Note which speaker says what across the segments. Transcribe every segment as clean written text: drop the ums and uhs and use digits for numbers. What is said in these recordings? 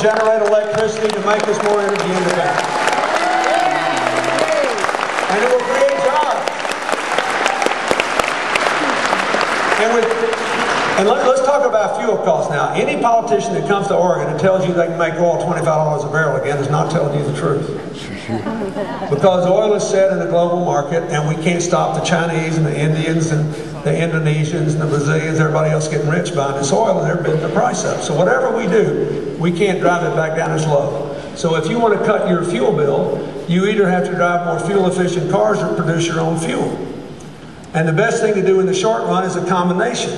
Speaker 1: generate electricity to make us more energy independent. And it will create jobs. And let's talk about fuel costs now. Any politician that comes to Oregon and tells you they can make oil $25 a barrel again is not telling you the truth. Because oil is set in the global market, and we can't stop the Chinese and the Indians and the Indonesians and the Brazilians, everybody else getting rich buying this oil, and they're bidding the price up. So whatever we do, we can't drive it back down as low. So if you want to cut your fuel bill, you either have to drive more fuel-efficient cars or produce your own fuel. And the best thing to do in the short run is a combination.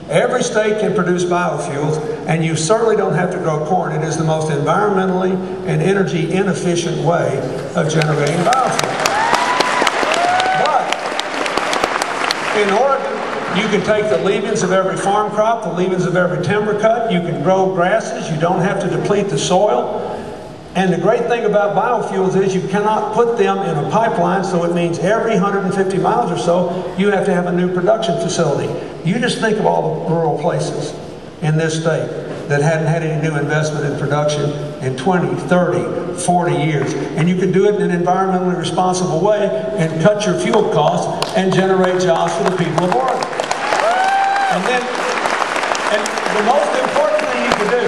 Speaker 1: Every state can produce biofuels, and you certainly don't have to grow corn. It is the most environmentally and energy inefficient way of generating biofuels. But in Oregon, you can take the leavings of every farm crop, the leavings of every timber cut. You can grow grasses. You don't have to deplete the soil. And the great thing about biofuels is you cannot put them in a pipeline, so it means every 150 miles or so, you have to have a new production facility. You just think of all the rural places in this state that hadn't had any new investment in production in 20, 30, 40 years. And you can do it in an environmentally responsible way and cut your fuel costs and generate jobs for the people of Oregon. And the most important thing you can do,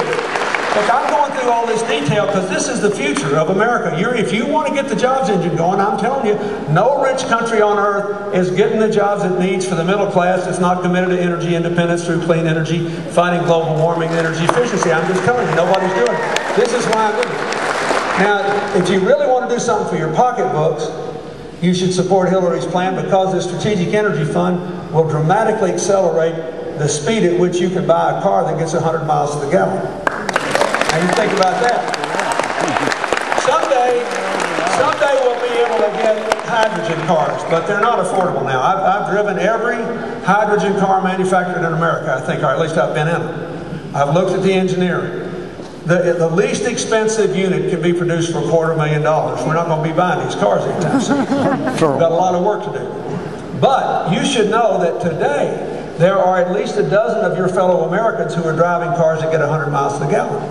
Speaker 1: look, I'm going through all this detail because this is the future of America. If you want to get the jobs engine going, I'm telling you, no rich country on earth is getting the jobs it needs for the middle class that's not committed to energy independence through clean energy, fighting global warming, energy efficiency. I'm just telling you, nobody's doing it. This is why I'm doing it. Now, if you really want to do something for your pocketbooks, you should support Hillary's plan, because the Strategic Energy Fund will dramatically accelerate the speed at which you can buy a car that gets 100 miles to the gallon. Now you think about that. Someday we'll be able to get hydrogen cars, but they're not affordable now. I've driven every hydrogen car manufactured in America, I think, or at least I've been in them. I've looked at the engineering. The least expensive unit can be produced for $250,000. We're not going to be buying these cars anytime soon. We've got a lot of work to do. But you should know that today there are at least a dozen of your fellow Americans who are driving cars that get 100 miles to the gallon.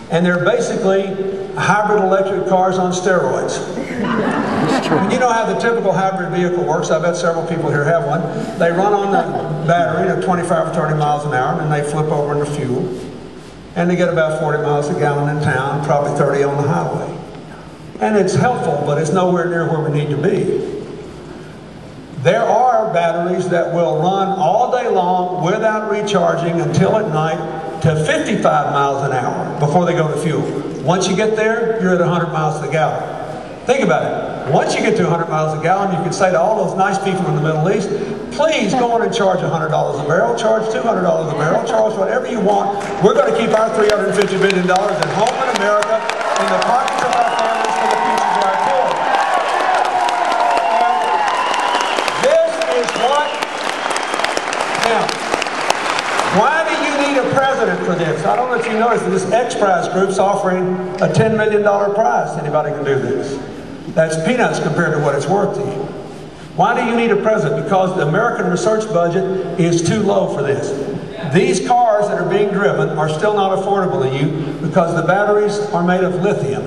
Speaker 1: And they're basically hybrid electric cars on steroids. And you know how the typical hybrid vehicle works. I bet several people here have one. They run on the battery at 25 or 30 miles an hour, and they flip over into fuel. And they get about 40 miles a gallon in town, probably 30 on the highway. And it's helpful, but it's nowhere near where we need to be. There are batteries that will run all day long without recharging until at night to 55 miles an hour before they go to fuel. Once you get there, you're at 100 miles to the gallon. Think about it. Once you get to 100 miles a gallon, you can say to all those nice people in the Middle East, please go on and charge $100 a barrel, charge $200 a barrel, charge whatever you want. We're going to keep our $350 billion at home in America, in the pockets of our families, for the futures of our kids. This is what... Now, why do you need a president for this? I don't know if you noticed that this X Prize group's offering a $10 million prize. Anybody can do this. That's peanuts compared to what it's worth to you. Why do you need a president? Because the American research budget is too low for this. These cars that are being driven are still not affordable to you because the batteries are made of lithium.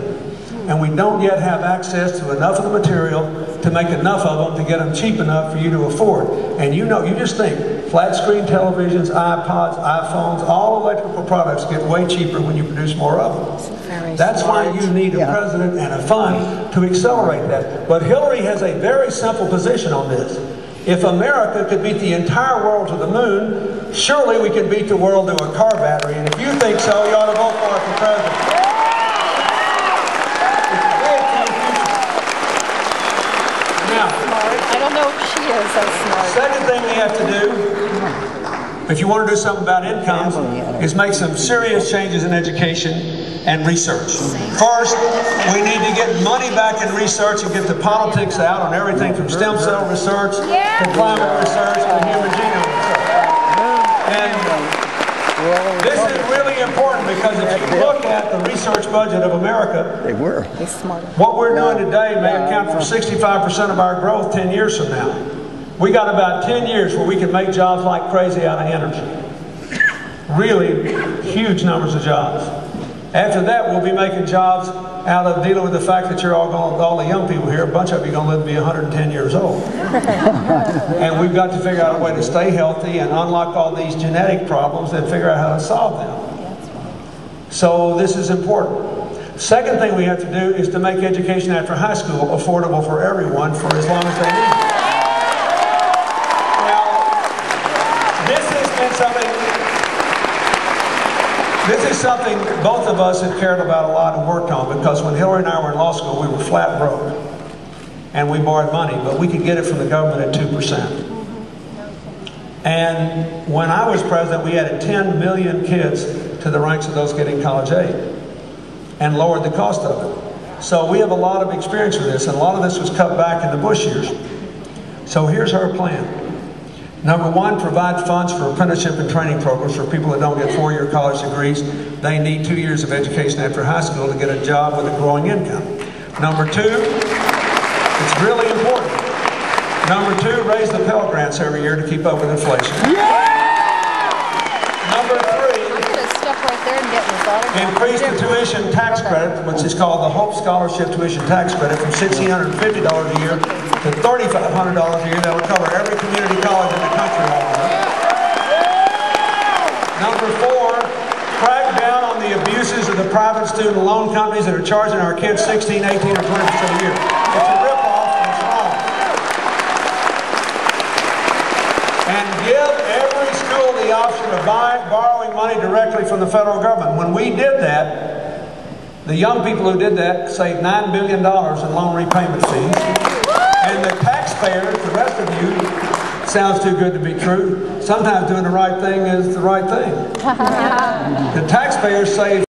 Speaker 1: And we don't yet have access to enough of the material to make enough of them to get them cheap enough for you to afford. And you know, you just think, flat screen televisions, iPods, iPhones, all electrical products get way cheaper when you produce more of them. That's why you need a president and a fund to accelerate that. But Hillary has a very simple position on this. If America could beat the entire world to the moon, surely we can beat the world to a car battery. And if you think so, you ought to vote for her for president.
Speaker 2: I don't know if she is so smart.
Speaker 1: Second thing we have to do, if you want to do something about incomes, is make some serious changes in education and research. First, we need to get money back in research and get the politics out on everything from stem cell research to climate research to human genome research. And this is really important because if you look at the research budget of America, what we're doing today may account for 65% of our growth 10 years from now. We got about 10 years where we can make jobs like crazy out of energy. Really huge numbers of jobs. After that, we'll be making jobs out of dealing with the fact that you're all the young people here, a bunch of you are going to live to be 110 years old. And we've got to figure out a way to stay healthy and unlock all these genetic problems and figure out how to solve them. So this is important. Second thing we have to do is to make education after high school affordable for everyone for as long as they need it. Now, this is something both of us have cared about a lot and worked on, because when Hillary and I were in law school, we were flat broke. And we borrowed money, but we could get it from the government at 2%. And when I was president, we added 10 million kids to the ranks of those getting college aid and lowered the cost of it. So we have a lot of experience with this, and a lot of this was cut back in the Bush years. So here's our plan. Number one, provide funds for apprenticeship and training programs for people that don't get four-year college degrees. They need 2 years of education after high school to get a job with a growing income. Number two, it's really important. Number two, raise the Pell Grants every year to keep up with inflation. Number three, increase the tuition tax credit, which is called the Hope Scholarship Tuition Tax Credit, from $1,650 a year to $3,500 a year. That will cover every community college in the country. Number four, crack down on the abuses of the private student loan companies that are charging our kids 16, 18, or 20% a year. It's a ripoff and it's wrong. And give every school the option of borrowing money directly from the federal government. When we did that, the young people who did that saved $9 billion in loan repayment fees. And the taxpayers, the rest of you, sounds too good to be true. Sometimes doing the right thing is the right thing. The taxpayers save